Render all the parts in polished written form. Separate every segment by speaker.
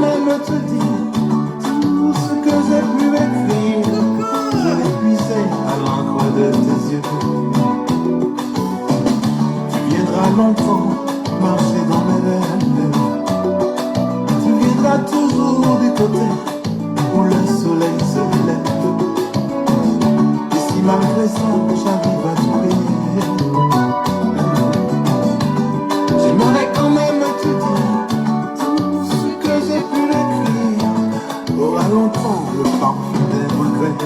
Speaker 1: même te dire tout ce que j'ai pu écrire. Je l'ai puisé à l'encre de tes yeux. Tu viendras longtemps marcher dans mes rêves. Tu viendras toujours du côté où le soleil se lève. Et si malgré ça j'arrive à t'oublier, j'aimerais quand même te dire tout ce que j'ai pu écrire. Aura longtemps le parfum des regrets.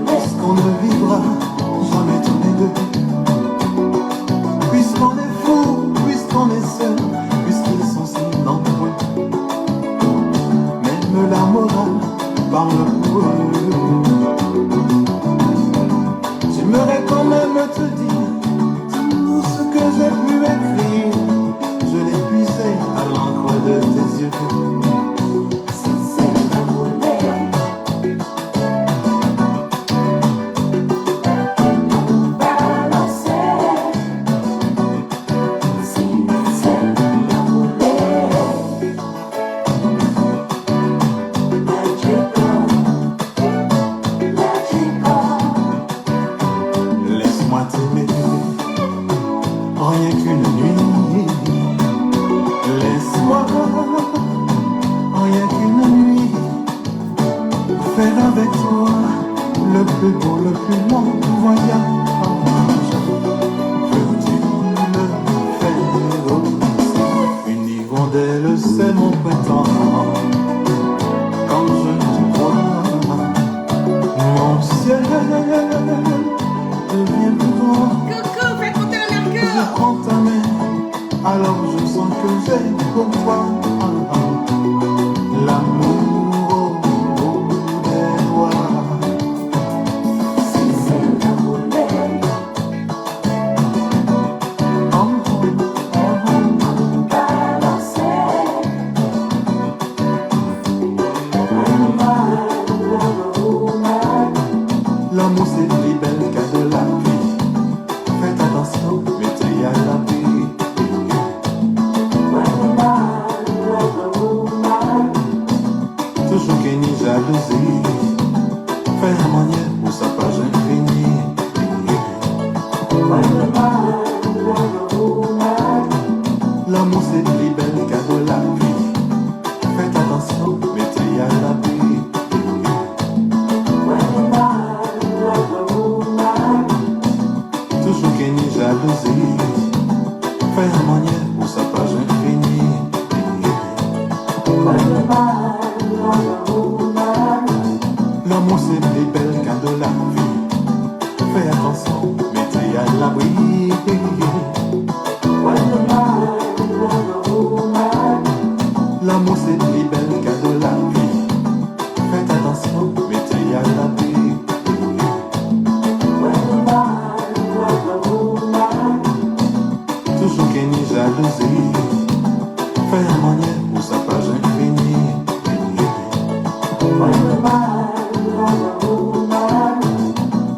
Speaker 1: Puisqu'on ne vivra jamais tous les deux, puisqu'on est fou, puisqu'on est seul, puisqu'ils sont si nombreux, même la morale parle pour eux. J'aimerais quand même te dire tout ce que j'ai pu écrire. Je l'ai puisé à l'encre de tes yeux. Laisse-moi t'aimer, rien qu'une nuit. Laisse-moi, rien qu'une nuit, faire avec toi le plus beau, le plus long voyage. Veux-tu me faire aussi une hirondelle, c'est mon printemps. Quand je te vois, mon ciel devient plus grand.
Speaker 2: Coucou, faites monter le mercure.
Speaker 1: Je prends ta main, alors je sens que j'ai pour toi l'amour au bout des doigts. Si c'est l'amour, l'amour c'est plus belle qu'à de la vie. Faites attention, mettez à l'abri. Toujours qu'il n'y a jalousie, faire manière pour sa page infinie. L'amour c'est plus belle qu'à de la vie. Faites attention, mettez à l'abri. Toujours qu'il n'y a jalousie, faire manière pour sa page infinie. L'amour c'est plus belle qu'un de la vie. Fais attention, mettez à l'abri. L'amour c'est plus belle qu'un de la vie. Faites attention, mettez à l'abri. Toujours qu'il n'y a jalousie, faire manière pour sa page infinie.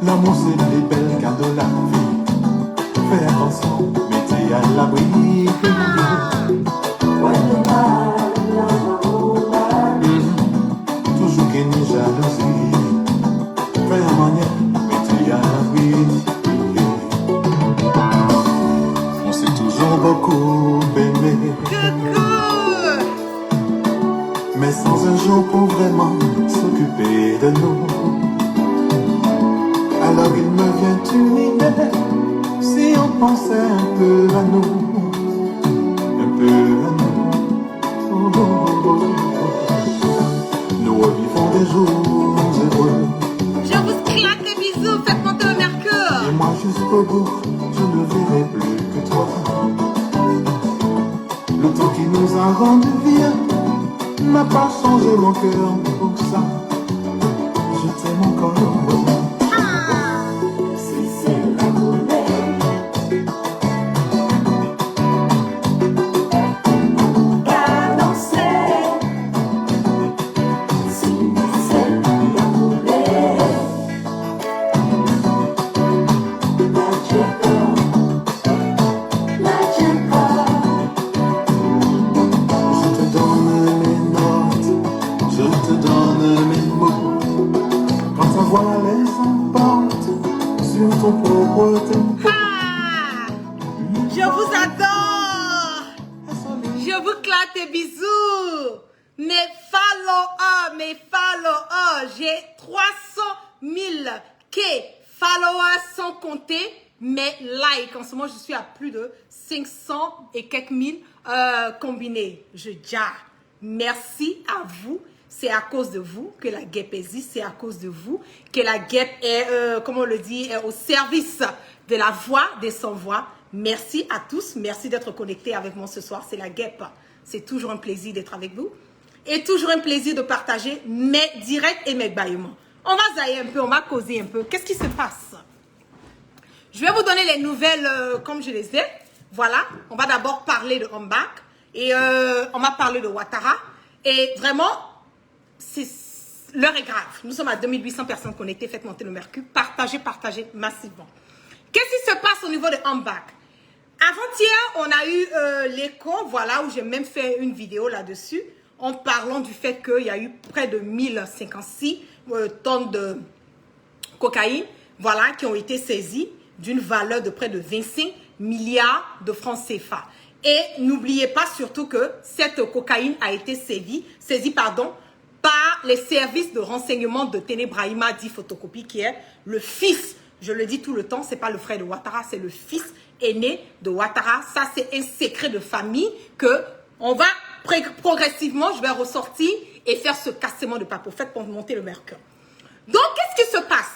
Speaker 1: L'amour c'est plus belle qu'un de la vie. Fais attention, mettez à l'abri. Toujours qu'il n'y a jalousie, faire manière, mettez à l'abri. On s'est toujours beaucoup aimé, mais sans un jour pour vraiment s'occuper de nous. Alors il me vient une idée, si on pensait un peu à nous, un peu à nous. Oh, oh, oh, oh. Nous revivons des jours heureux.
Speaker 2: Je vous claque des bisous, faites monter le mercure.
Speaker 1: Et moi jusqu'au bout, je ne verrai plus que toi. Le temps qui nous a rendu vieux n'a pas changé mon cœur pour ça. Je t'aime encore. Si c'est l'amour, son propre tempo.
Speaker 2: Ah, je vous adore. Je vous claque des bisous. Mes followers, j'ai 300 000 followers sans compter mes likes. En ce moment, je suis à plus de 500 et quelques mille combinés. Je dis merci à vous. C'est à cause de vous que la guêpe existe. C'est à cause de vous que la guêpe est, comme on le dit, est au service de la voix des sans-voix. Merci à tous. Merci d'être connectés avec moi ce soir. C'est la guêpe. C'est toujours un plaisir d'être avec vous. Et toujours un plaisir de partager mes directs et mes bâillements. On va zailler un peu, on va causer un peu. Qu'est-ce qui se passe? Je vais vous donner les nouvelles comme je les ai. Voilà, on va d'abord parler de Hombak. Et on va parler de Ouattara. Et vraiment, l'heure est grave. Nous sommes à 2800 personnes connectées. Faites monter le mercure. Partagez, partagez massivement. Qu'est-ce qui se passe au niveau de Hombak? Avant-hier, on a eu l'écho, voilà, où j'ai même fait une vidéo là-dessus, en parlant du fait qu'il y a eu près de 1056 tonnes de cocaïne, voilà, qui ont été saisies d'une valeur de près de 25 milliards de francs CFA. Et n'oubliez pas surtout que cette cocaïne a été saisie par les services de renseignement de Téné Brahima dit Photocopie, qui est le fils, je le dis tout le temps, c'est pas le frère de Ouattara, c'est le fils aîné de Ouattara. Ça, c'est un secret de famille que on va progressivement, je vais ressortir et faire ce cassement de papier pour monter le mercure. Donc, qu'est-ce qui se passe?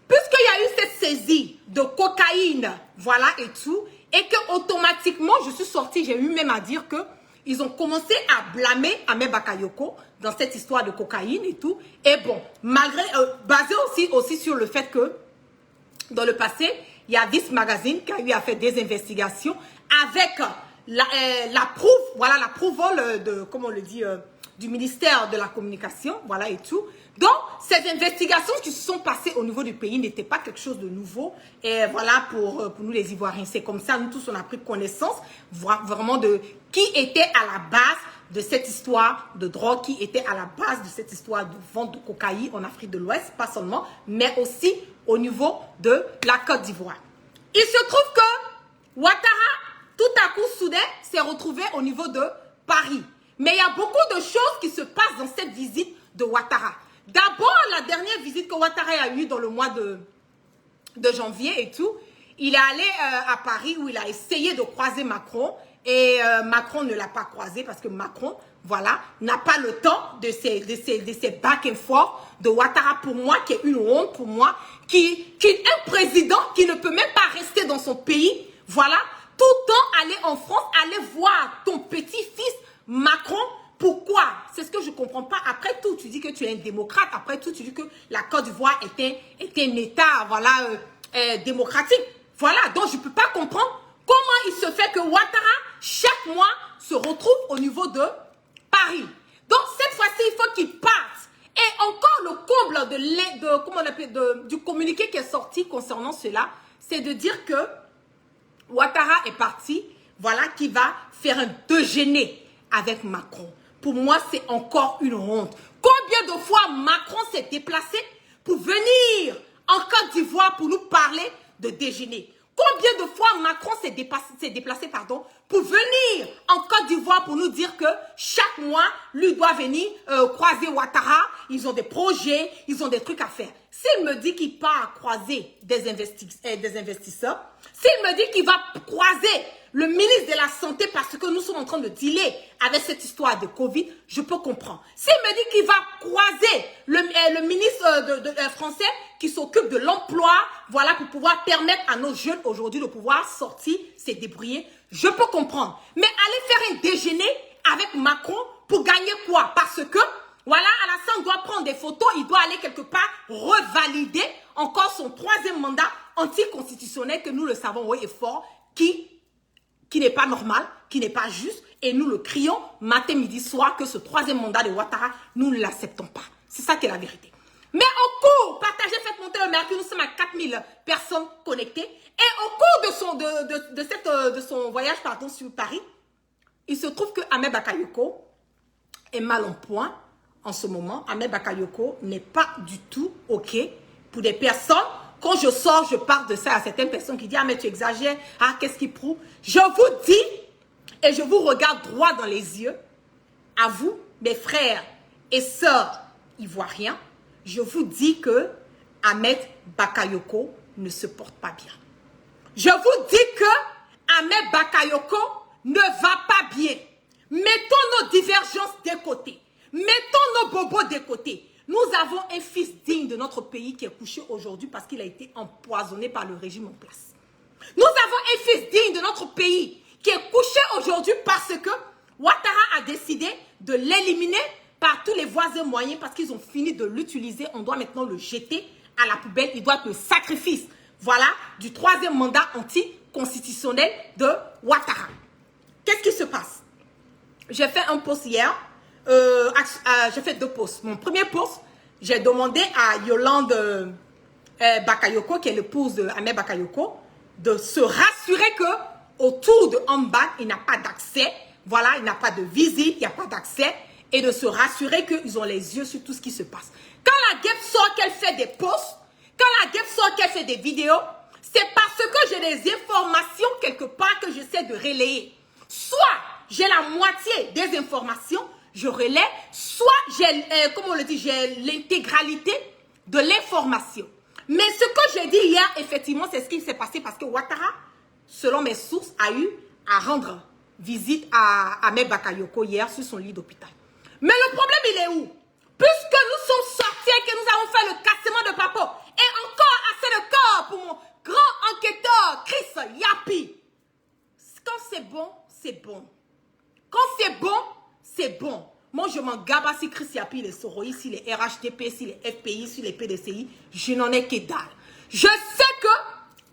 Speaker 2: Puisqu'il y a eu cette saisie de cocaïne, voilà et tout, et que automatiquement, je suis sortie, j'ai eu même à dire que ils ont commencé à blâmer Ahmed Bakayoko dans cette histoire de cocaïne et tout. Et bon, malgré, basé aussi sur le fait que dans le passé, il y a Vice Magazine qui a eu à faire des investigations avec l'approval de, comment on le dit, du ministère de la Communication, voilà et tout. Donc, ces investigations qui se sont passées au niveau du pays n'étaient pas quelque chose de nouveau. Et voilà, pour nous les Ivoiriens, c'est comme ça, nous tous, on a pris connaissance vraiment de qui était à la base de cette histoire de drogue, qui était à la base de cette histoire de vente de cocaïne en Afrique de l'Ouest, pas seulement, mais aussi au niveau de la Côte d'Ivoire. Il se trouve que Ouattara, tout à coup, soudain, s'est retrouvé au niveau de Paris. Mais il y a beaucoup de choses qui se passent dans cette visite de Ouattara. D'abord, la dernière visite que Ouattara a eue dans le mois de janvier et tout, il est allé à Paris où il a essayé de croiser Macron. Et Macron ne l'a pas croisé parce que Macron, voilà, n'a pas le temps de ces back and forth de Ouattara, pour moi, qui est une honte pour moi, qui est un président qui ne peut même pas rester dans son pays, voilà, tout le temps aller en France, aller voir ton petit-fils Macron. Pourquoi? C'est ce que je ne comprends pas. Après tout, tu dis que tu es un démocrate. Après tout, tu dis que la Côte d'Ivoire est un État, voilà, démocratique. Voilà, donc je ne peux pas comprendre comment il se fait que Ouattara, chaque mois, se retrouve au niveau de Paris. Donc, cette fois-ci, il faut qu'il parte. Et encore le comble du communiqué qui est sorti concernant cela, c'est de dire que Ouattara est parti, voilà, qui va faire un déjeuner avec Macron. Pour moi, c'est encore une honte. Combien de fois Macron s'est déplacé pour venir en Côte d'Ivoire pour nous parler de déjeuner? Combien de fois Macron s'est déplacé pour venir en Côte d'Ivoire pour nous dire que chaque mois, lui doit venir croiser Ouattara, ils ont des projets, ils ont des trucs à faire. S'il me dit qu'il part croiser des investisseurs, s'il me dit qu'il va croiser le ministre de la Santé parce que nous sommes en train de dealer avec cette histoire de Covid, je peux comprendre. S'il me dit qu'il va croiser le ministre français qui s'occupe de l'emploi, voilà, pour pouvoir permettre à nos jeunes aujourd'hui de pouvoir sortir, se débrouiller, je peux comprendre. Mais aller faire un déjeuner avec Macron pour gagner quoi? Parce que, voilà, à la fin, on doit prendre des photos, il doit aller quelque part revalider encore son troisième mandat anticonstitutionnel que nous le savons haut et fort, qui n'est pas normal, qui n'est pas juste, et nous le crions matin, midi, soir, que ce troisième mandat de Ouattara, nous ne l'acceptons pas. C'est ça qui est la vérité. Mais au cours, partagez, faites monter le mercure, nous sommes à 4000 personnes connectées, et au cours de son voyage sur Paris, il se trouve que Ahmed Bakayoko est mal en point en ce moment. Ahmed Bakayoko n'est pas du tout OK pour des personnes quand je sors, je parle de ça à certaines personnes qui disent, ah mais tu exagères, ah qu'est-ce qui prouve? Je vous dis, et je vous regarde droit dans les yeux, à vous, mes frères et sœurs ivoiriens, je vous dis que Ahmed Bakayoko ne se porte pas bien. Je vous dis que Ahmed Bakayoko ne va pas bien. Mettons nos divergences de côté. Mettons nos bobos de côté. Nous avons un fils digne de notre pays qui est couché aujourd'hui parce qu'il a été empoisonné par le régime en place. Nous avons un fils digne de notre pays qui est couché aujourd'hui parce que Ouattara a décidé de l'éliminer par tous les voies et moyens parce qu'ils ont fini de l'utiliser. On doit maintenant le jeter à la poubelle. Il doit être le sacrifice, voilà, du troisième mandat anticonstitutionnel de Ouattara. Qu'est-ce qui se passe? J'ai fait un post hier. J'ai fait 2 posts. Mon premier post, j'ai demandé à Yolande Bakayoko, qui est l'épouse de Ahmed Bakayoko, de se rassurer que autour de Ambak, il n'a pas d'accès. Voilà, il n'a pas de visite, il n'y a pas d'accès. Et de se rassurer qu'ils ont les yeux sur tout ce qui se passe. Quand la guêpe sort qu'elle fait des posts, quand la guêpe sort qu'elle fait des vidéos, c'est parce que j'ai des informations quelque part que j'essaie de relayer. Soit j'ai la moitié des informations, je relaie, soit j'ai, comme on le dit, j'ai l'intégralité de l'information. Mais ce que j'ai dit hier, effectivement, c'est ce qui s'est passé parce que Ouattara, selon mes sources, a eu à rendre visite à Ahmed Bakayoko hier sur son lit d'hôpital. Mais le problème, il est où? Puisque nous sommes sortis et que nous avons fait le cassement de Papo, et encore assez de corps pour mon grand enquêteur, Chris Yapi. Quand c'est bon, c'est bon. Quand c'est bon, c'est bon. Moi, je m'en gabe si Chris Yapi, les Soroï, si les RHDP, si les FPI, si les PDCI, je n'en ai que dalle. Je sais que,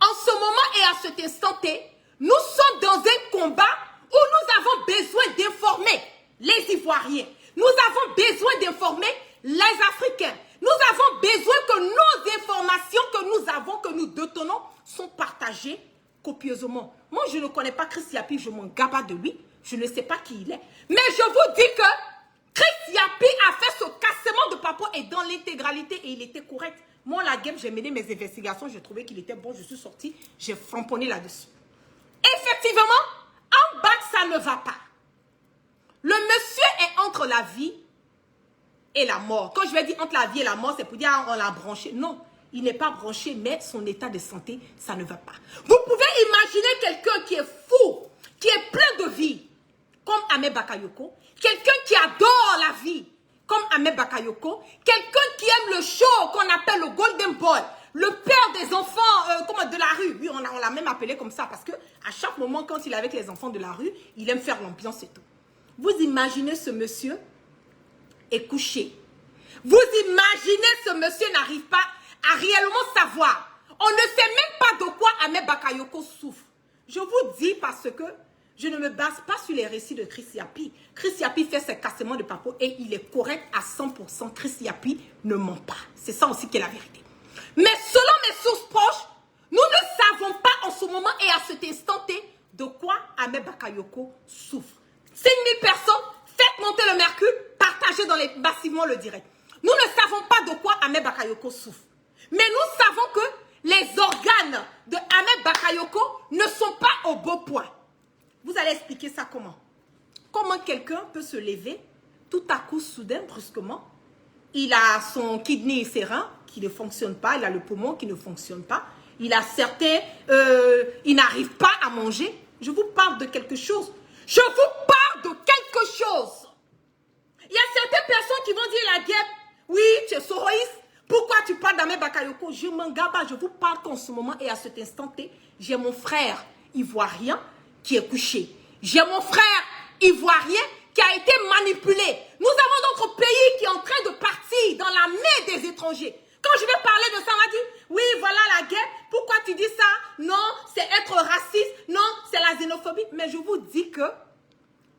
Speaker 2: en ce moment et à cet instant T, nous sommes dans un combat où nous avons besoin d'informer les Ivoiriens. Nous avons besoin d'informer les Africains. Nous avons besoin que nos informations que nous avons, que nous détenons, sont partagées copieusement. Moi, je ne connais pas Chris Yapi, je m'en gabe de lui. Je ne sais pas qui il est. Mais je vous dis que Chris Yapi a fait ce cassement de Papo et dans l'intégralité et il était correct. Moi, la game, j'ai mené mes investigations, j'ai trouvé qu'il était bon, je suis sortie, j'ai framponné là-dessus. Effectivement, en bas, ça ne va pas. Le monsieur est entre la vie et la mort. Quand je vais dire entre la vie et la mort, c'est pour dire on l'a branché. Non, il n'est pas branché, mais son état de santé, ça ne va pas. Vous pouvez imaginer quelqu'un qui est fou, qui est plein de vie, comme Ahmed Bakayoko, quelqu'un qui adore la vie, comme Ahmed Bakayoko, quelqu'un qui aime le show qu'on appelle le Golden Boy, le père des enfants de la rue. Oui, on l'a même appelé comme ça, parce que à chaque moment, quand il est avec les enfants de la rue, il aime faire l'ambiance et tout. Vous imaginez ce monsieur est couché. Vous imaginez ce monsieur n'arrive pas à réellement savoir. On ne sait même pas de quoi Ahmed Bakayoko souffre. Je vous dis parce que je ne me base pas sur les récits de Chris Yapi. Chris Yapi fait ses cassements de Papo et il est correct à 100%. Chris Yapi ne ment pas. C'est ça aussi qui est la vérité. Mais selon mes sources proches, nous ne savons pas en ce moment et à cet instant T de quoi Ahmed Bakayoko souffre. 5000 personnes, faites monter le mercure, partagez massivement le direct. Nous ne savons pas de quoi Ahmed Bakayoko souffre. Mais nous savons que les organes de Ahmed Bakayoko ne sont pas au beau point. Vous allez expliquer ça comment? Comment quelqu'un peut se lever tout à coup, soudain, brusquement? Il a son kidney et ses reins qui ne fonctionnent pas, il a le poumon qui ne fonctionne pas, il a certains, il n'arrive pas à manger. Je vous parle de quelque chose. Je vous parle de quelque chose. Il y a certaines personnes qui vont dire la guêpe, oui, tu es soroïste, pourquoi tu parles d'Ahmed Bakayoko? Je m'en gabe, je vous parle qu'en ce moment et à cet instant T, j'ai mon frère ivoirien qui est couché. J'ai mon frère ivoirien qui a été manipulé. Nous avons notre pays qui est en train de partir dans la main des étrangers. Quand je vais parler de ça, on m'a dit, oui, voilà la guerre, pourquoi tu dis ça? Non, c'est être raciste, non, c'est la xénophobie. Mais je vous dis que,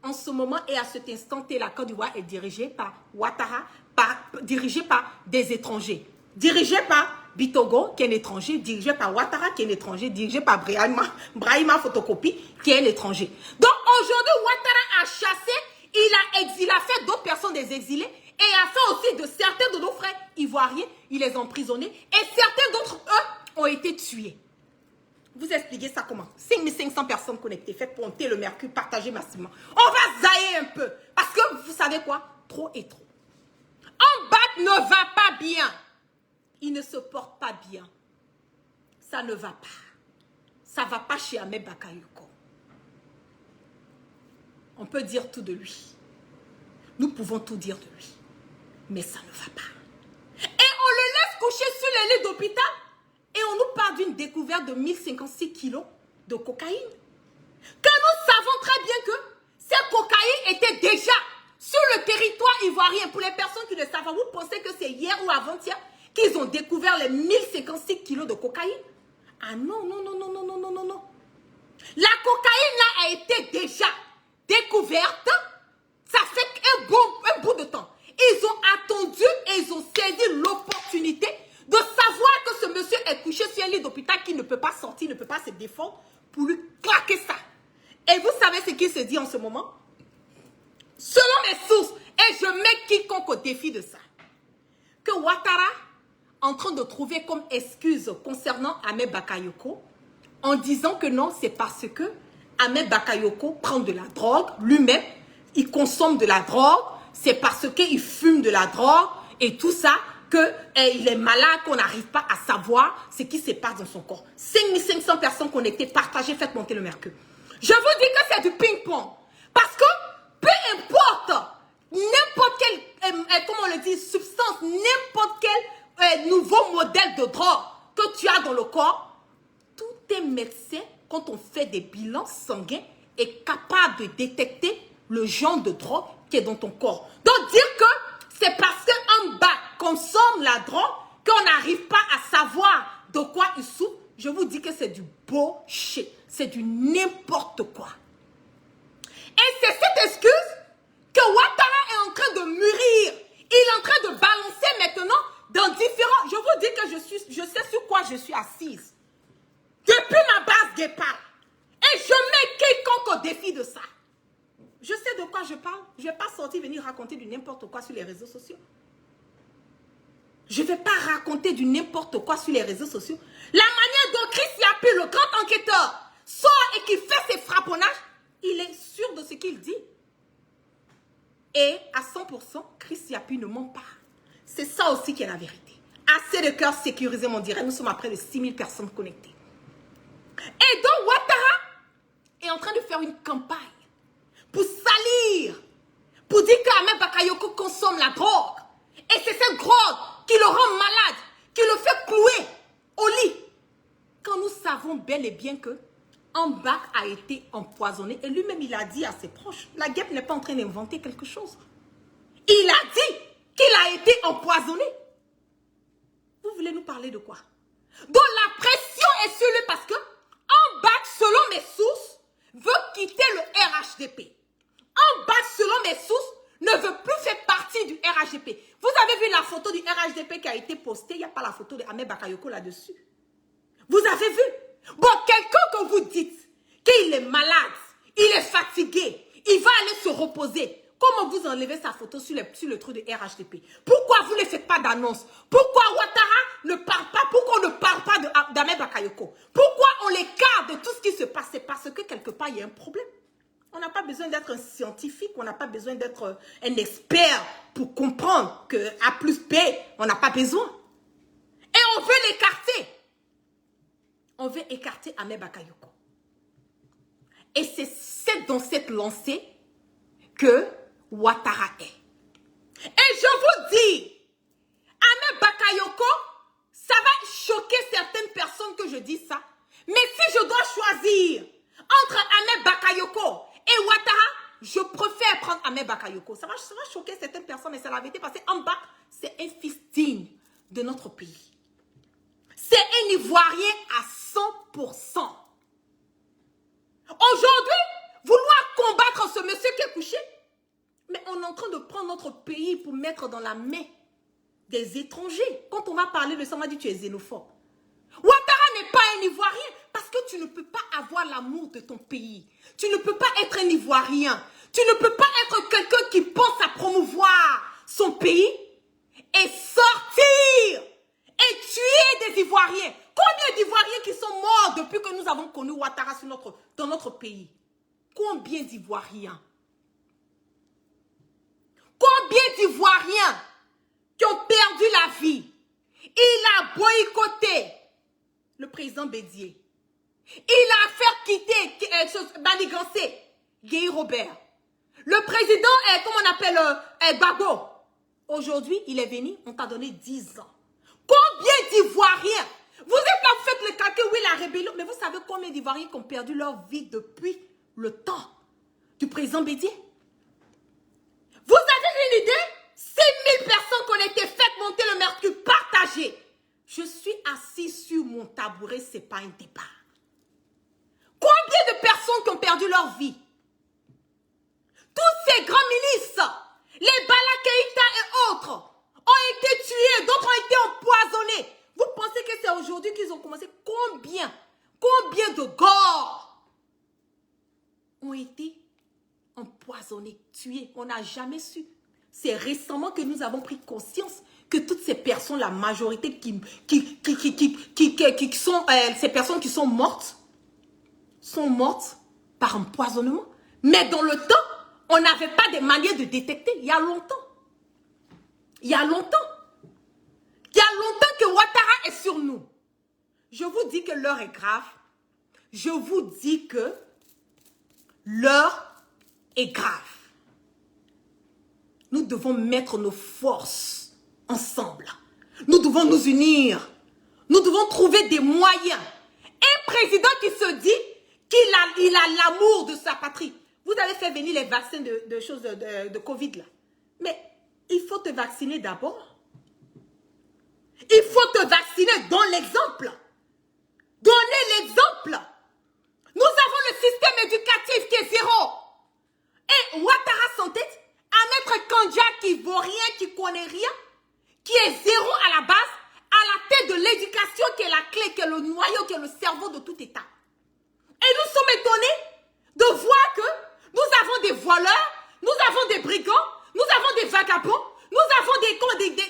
Speaker 2: en ce moment et à cet instant, la Côte d'Ivoire est dirigée par Ouattara, dirigée par des étrangers. Dirigée par Bitogo, qui est un étranger, dirigée par Ouattara, qui est un étranger, dirigée par Brahima Photocopie, qui est un étranger. Donc aujourd'hui, Ouattara a chassé, il a fait d'autres personnes des exilés, et a fait aussi de certains de nos frères ivoiriens, il les a emprisonnés, et certains d'entre eux ont été tués. Vous expliquez ça comment? 5500 personnes connectées. Faites monter le mercure, partagez massivement. On va zailler un peu. Parce que vous savez quoi? Trop est trop. Ambak ne va pas bien. Il ne se porte pas bien. Ça ne va pas. Ça ne va pas chez Ahmed Bakayoko. On peut dire tout de lui. Nous pouvons tout dire de lui. Mais ça ne va pas. Et on le laisse coucher sur les lits d'hôpital. Et on nous parle d'une découverte de 1056 kilos de cocaïne. Que nous savons très bien que cette cocaïne était déjà sur le territoire ivoirien. Pour les personnes qui ne savent pas, vous pensez que c'est hier ou avant-hier qu'ils ont découvert les 1056 kilos de cocaïne? Ah non, non, non, non, non, non, non, non, non. La cocaïne là a été déjà découverte. Ça fait un bout de temps. Ils ont attendu et ils ont saisi l'opportunité de savoir que ce monsieur est couché sur un lit d'hôpital qui ne peut pas sortir, ne peut pas se défendre pour lui claquer ça. Et vous savez ce qu'il se dit en ce moment? Selon mes sources, et je mets quiconque au défi de ça, que Ouattara en train de trouver comme excuse concernant Ahmed Bakayoko en disant que non, c'est parce que Ahmed Bakayoko prend de la drogue, lui-même, il consomme de la drogue, c'est parce qu'il fume de la drogue et tout ça, qu'il est malade, qu'on n'arrive pas à savoir ce qui se passe dans son corps. 5500 personnes connectées, partagez, faites monter le mercure. Je vous dis que c'est du ping-pong. Parce que peu importe n'importe quelle, comment on le dit, substance, n'importe quel nouveau modèle de drogue que tu as dans le corps, tout est médecin, quand on fait des bilans sanguins, est capable de détecter le genre de drogue qui est dans ton corps. Donc dire que c'est parce qu'en bas consomme la drogue qu'on n'arrive pas à savoir de quoi il souffre, je vous dis que c'est du bullshit. C'est du n'importe quoi. Et c'est cette excuse que Ouattara est en train de mûrir. Il est en train de balancer maintenant dans différents... Je vous dis que je sais sur quoi je suis assise. Depuis ma base départ. Et je mets quiconque au défi de ça. Je sais de quoi je parle. Je ne vais pas sortir venir raconter du n'importe quoi sur les réseaux sociaux. Je ne vais pas raconter du n'importe quoi sur les réseaux sociaux. La manière dont Chris Yapi, le grand enquêteur, sort et qui fait ses frapponnages, il est sûr de ce qu'il dit. Et à 100%, Chris Yapi ne ment pas. C'est ça aussi qui est la vérité. Assez de cœurs sécurisés, mon direct. Nous sommes à près de 6000 personnes connectées. Et donc, Ouattara est en train de faire une campagne pour salir, pour dire qu'Ahmed Bakayoko consomme la drogue. Et c'est cette drogue qui le rend malade, qui le fait clouer au lit. Quand nous savons bel et bien que Ambak a été empoisonné, et lui-même il a dit à ses proches, la guêpe n'est pas en train d'inventer quelque chose. Il a dit qu'il a été empoisonné. Vous voulez nous parler de quoi? Donc la pression est sur lui parce que Ambak, selon mes sources, veut quitter le RHDP. Ambak, selon mes sources, ne veut plus faire partie du RHDP. Vous avez vu la photo du RHDP qui a été postée? Il n'y a pas la photo de Ahmed Bakayoko là-dessus. Vous avez vu? Bon, quelqu'un que vous dites qu'il est malade, il est fatigué, il va aller se reposer. Comment vous enlevez sa photo sur le truc de RHDP? Pourquoi vous ne faites pas d'annonce? Pourquoi Ouattara ne parle pas? Pourquoi on ne parle pas d'Ahmed Bakayoko? Pourquoi on l'écarte de tout ce qui se passe? C'est parce que quelque part, il y a un problème. On n'a pas besoin d'être un scientifique, on n'a pas besoin d'être un expert pour comprendre que A plus B, on n'a pas besoin. Et on veut l'écarter. On veut écarter Ahmed Bakayoko. Et c'est dans cette lancée que Ouattara est. Et je vous dis, Ahmed Bakayoko, ça va choquer certaines personnes que je dis ça. Mais si je dois choisir entre Ahmed Bakayoko et Ouattara, je préfère prendre Ahmed Bakayoko. Ça va choquer certaines personnes, mais c'est la vérité parce qu'en bas, c'est un fils digne de notre pays. C'est un Ivoirien à 100%. Aujourd'hui, vouloir combattre ce monsieur qui est couché, mais on est en train de prendre notre pays pour mettre dans la main des étrangers. Quand on va parler de ça, on va dire tu es xénophobe. Ouattara n'est pas un Ivoirien parce que tu ne peux pas avoir l'amour de ton pays. Tu ne peux pas être un Ivoirien. Tu ne peux pas être quelqu'un qui pense à promouvoir son pays et sortir et tuer des Ivoiriens. Combien Combien d'Ivoiriens qui sont morts depuis que nous avons connu Ouattara dans notre pays? Combien d'Ivoiriens? Combien d'Ivoiriens qui ont perdu la vie? Il a boycotté le président Bédié. Il a fait quitter Manigancé, Guy Robert. Le président, comment on appelle, Gbagbo. Aujourd'hui, il est venu, on t'a donné 10 ans. Combien d'Ivoiriens? Vous êtes là, vous faites le calcul, oui, la rébellion. Mais vous savez combien d'Ivoiriens qui ont perdu leur vie depuis le temps du président Bédié? Vous avez une idée? 6000 personnes qui ont été faites monter le mercure, partagées. Je suis assis sur mon tabouret, ce n'est pas un débat. Combien de personnes qui ont perdu leur vie? Tous ces grands milices, les Bala Keïta et autres, ont été tués, d'autres ont été empoisonnés. Vous pensez que c'est aujourd'hui qu'ils ont commencé? Combien de corps ont été empoisonnés, tués? On n'a jamais su. C'est récemment que nous avons pris conscience que toutes ces personnes, la majorité ces personnes qui sont mortes par empoisonnement. Mais dans le temps, on n'avait pas de manière de détecter. Il y a longtemps. Il y a longtemps que Ouattara est sur nous. Je vous dis que l'heure est grave. Je vous dis que l'heure est grave. Nous devons mettre nos forces ensemble. Nous devons nous unir. Nous devons trouver des moyens. Un président qui se dit qu'il a l'amour de sa patrie. Vous avez fait venir les vaccins de Covid là. Mais il faut te vacciner d'abord. Il faut te vacciner. Donne l'exemple. Donnez l'exemple. Nous avons le système éducatif qui est zéro. Et Ouattara s'entête à mettre Kandja qui vaut rien, qui connaît rien, qui est zéro à la base, à la tête de l'éducation qui est la clé, qui est le noyau, qui est le cerveau de tout État. Et nous sommes étonnés de voir que nous avons des voleurs, nous avons des brigands, nous avons des vagabonds, nous avons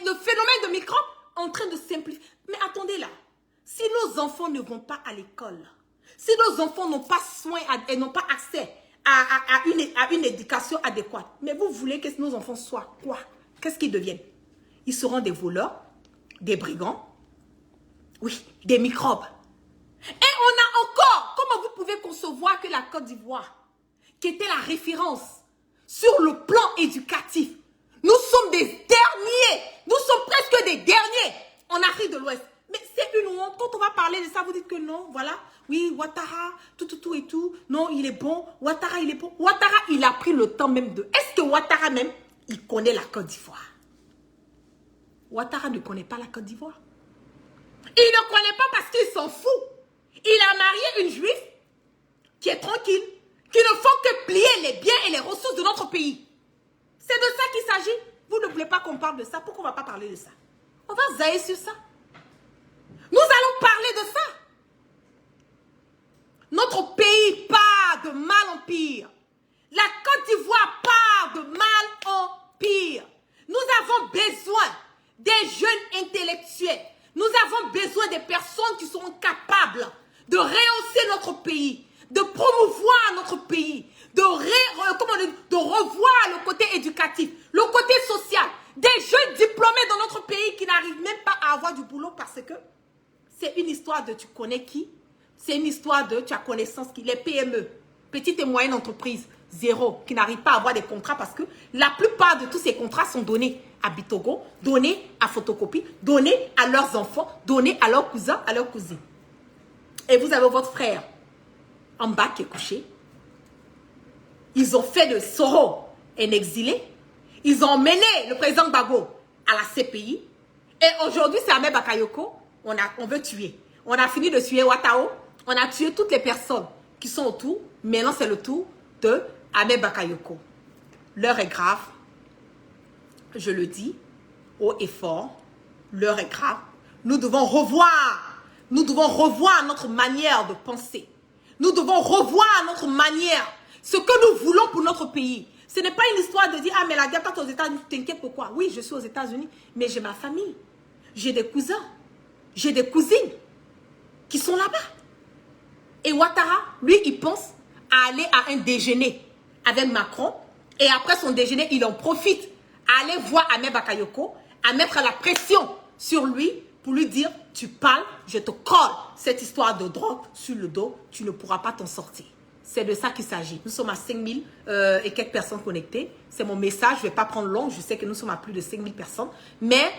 Speaker 2: le phénomène de microbes en train de simplifier. Mais attendez là, si nos enfants ne vont pas à l'école, si nos enfants n'ont pas soin et n'ont pas accès à une éducation adéquate, mais vous voulez que nos enfants soient quoi? Qu'est-ce qu'ils deviennent? Ils seront des voleurs, des brigands, oui, des microbes. Et on a encore, comment vous pouvez concevoir que la Côte d'Ivoire, qui était la référence sur le plan éducatif, nous sommes des derniers, nous sommes presque des derniers en Afrique de l'Ouest. Mais c'est une honte. Quand on va parler de ça, vous dites que non, voilà, oui, Ouattara, tout et tout, non, il est bon, Ouattara, il est bon. Ouattara, il a pris le temps même de... Est-ce que Ouattara même, il connaît la Côte d'Ivoire? Ouattara ne connaît pas la Côte d'Ivoire. Il ne connaît pas parce qu'il s'en fout. Il a marié une juive qui est tranquille, qui ne font que plier les biens et les ressources de notre pays. C'est de ça qu'il s'agit. Vous ne voulez pas qu'on parle de ça. Pourquoi on ne va pas parler de ça? On va zailler sur ça. Nous allons parler de ça. Notre pays part de mal en pire. La Côte d'Ivoire part de mal en pire. Nous avons besoin des jeunes intellectuels. Nous avons besoin des personnes qui seront capables de rehausser notre pays, de promouvoir notre pays, de revoir le côté éducatif, le côté social. Des jeunes diplômés dans notre pays qui n'arrivent même pas à avoir du boulot parce que c'est une histoire de tu connais qui, c'est une histoire de tu as connaissance qui, les PME, petites et moyennes entreprises, zéro, qui n'arrivent pas à avoir des contrats parce que la plupart de tous ces contrats sont donnés à Bitogo, donnés à Photocopie, donnés à leurs enfants, donnés à leurs cousins, à leurs cousines. Et vous avez votre frère en bas qui est couché. Ils ont fait de Soro un exilé. Ils ont mené le président Gbagbo à la CPI. Et aujourd'hui, c'est Ahmed Bakayoko. On veut tuer. On a fini de tuer Ouattao. On a tué toutes les personnes qui sont autour. Maintenant, c'est le tour de Ahmed Bakayoko. L'heure est grave. Je le dis haut et fort. L'heure est grave. Nous devons revoir notre manière de penser. Nous devons revoir notre manière, ce que nous voulons pour notre pays. Ce n'est pas une histoire de dire, ah mais la guerre, quand aux États-Unis, tu t'inquiètes pourquoi? Oui, je suis aux États-Unis, mais j'ai ma famille. J'ai des cousins. J'ai des cousines. qui sont là-bas. Et Ouattara, lui, il pense à aller à un déjeuner avec Macron. Et après son déjeuner, il en profite à aller voir Ahmed Bakayoko, à mettre la pression sur lui pour lui dire, tu parles, je te colle cette histoire de drogue sur le dos, tu ne pourras pas t'en sortir. C'est de ça qu'il s'agit. Nous sommes à 5000 et quelques personnes connectées. C'est mon message, je ne vais pas prendre long, je sais que nous sommes à plus de 5000 personnes. Mais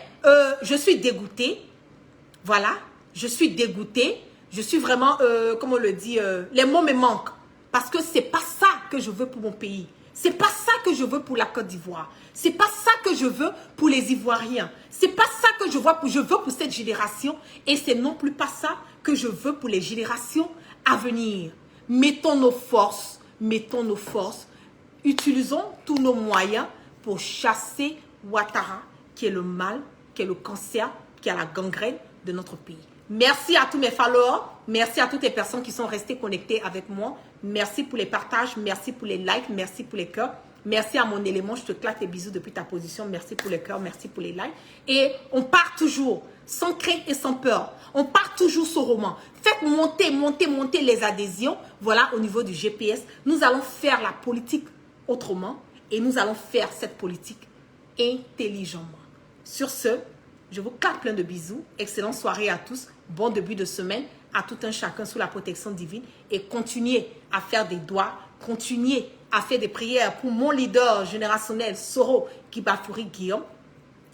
Speaker 2: je suis dégoûtée. Voilà, je suis dégoûtée. Je suis vraiment, comme on le dit, les mots me manquent. Parce que ce n'est pas ça que je veux pour mon pays. Ce n'est pas ça que je veux pour la Côte d'Ivoire. Ce n'est pas ça que je veux pour les Ivoiriens. Ce n'est pas ça que je veux pour cette génération. Et ce n'est non plus pas ça que je veux pour les générations à venir. Mettons nos forces. Utilisons tous nos moyens pour chasser Ouattara, qui est le mal, qui est le cancer, qui est la gangrène de notre pays. Merci à tous mes followers. Merci à toutes les personnes qui sont restées connectées avec moi. Merci pour les partages. Merci pour les likes. Merci pour les cœurs. Merci à mon élément. Je te claque des bisous depuis ta position. Merci pour les cœurs. Merci pour les likes. Et on part toujours sans crainte et sans peur. On part toujours ce roman. Faites monter les adhésions. Voilà, au niveau du GPS. Nous allons faire la politique autrement. Et nous allons faire cette politique intelligemment. Sur ce, je vous claque plein de bisous. Excellente soirée à tous. Bon début de semaine à tout un chacun sous la protection divine. Et continuez à faire des doigts. Continuez à faire des prières pour mon leader générationnel, Soro Kibafouri Guillaume.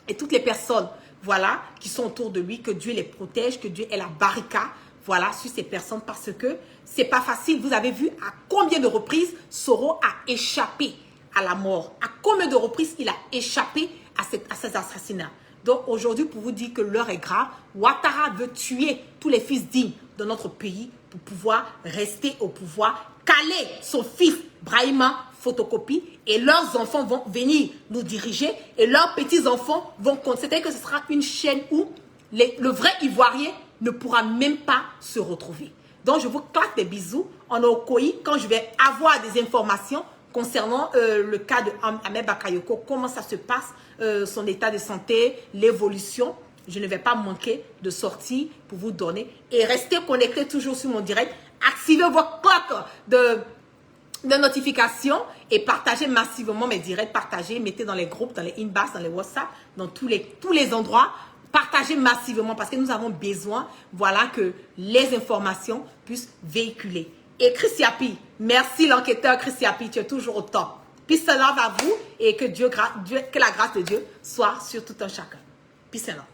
Speaker 2: Et toutes les personnes, voilà, qui sont autour de lui. Que Dieu les protège, que Dieu ait la barricade, voilà, sur ces personnes. Parce que c'est pas facile. Vous avez vu à combien de reprises Soro a échappé à la mort. À combien de reprises il a échappé à ces assassinats. Donc aujourd'hui, pour vous dire que l'heure est grave, Ouattara veut tuer tous les fils dignes de notre pays pour pouvoir rester au pouvoir, caler son fils Brahima photocopie et leurs enfants vont venir nous diriger et leurs petits-enfants vont considérer que ce sera une chaîne où le vrai Ivoirien ne pourra même pas se retrouver. Donc je vous claque des bisous en Okoyi quand je vais avoir des informations concernant le cas de Ahmed Bakayoko, comment ça se passe, son état de santé, l'évolution. Je ne vais pas manquer de sortir pour vous donner. Et restez connectés toujours sur mon direct. Activez vos cloques de notification et partagez massivement mes directs. Partagez, mettez dans les groupes, dans les inbox, dans les WhatsApp, dans tous les endroits. Partagez massivement parce que nous avons besoin, voilà, que les informations puissent véhiculer. Et Chris Yapi, merci l'enquêteur Chris Yapi, tu es toujours au top. Peace and love à vous et que la grâce de Dieu soit sur tout un chacun. Peace and love.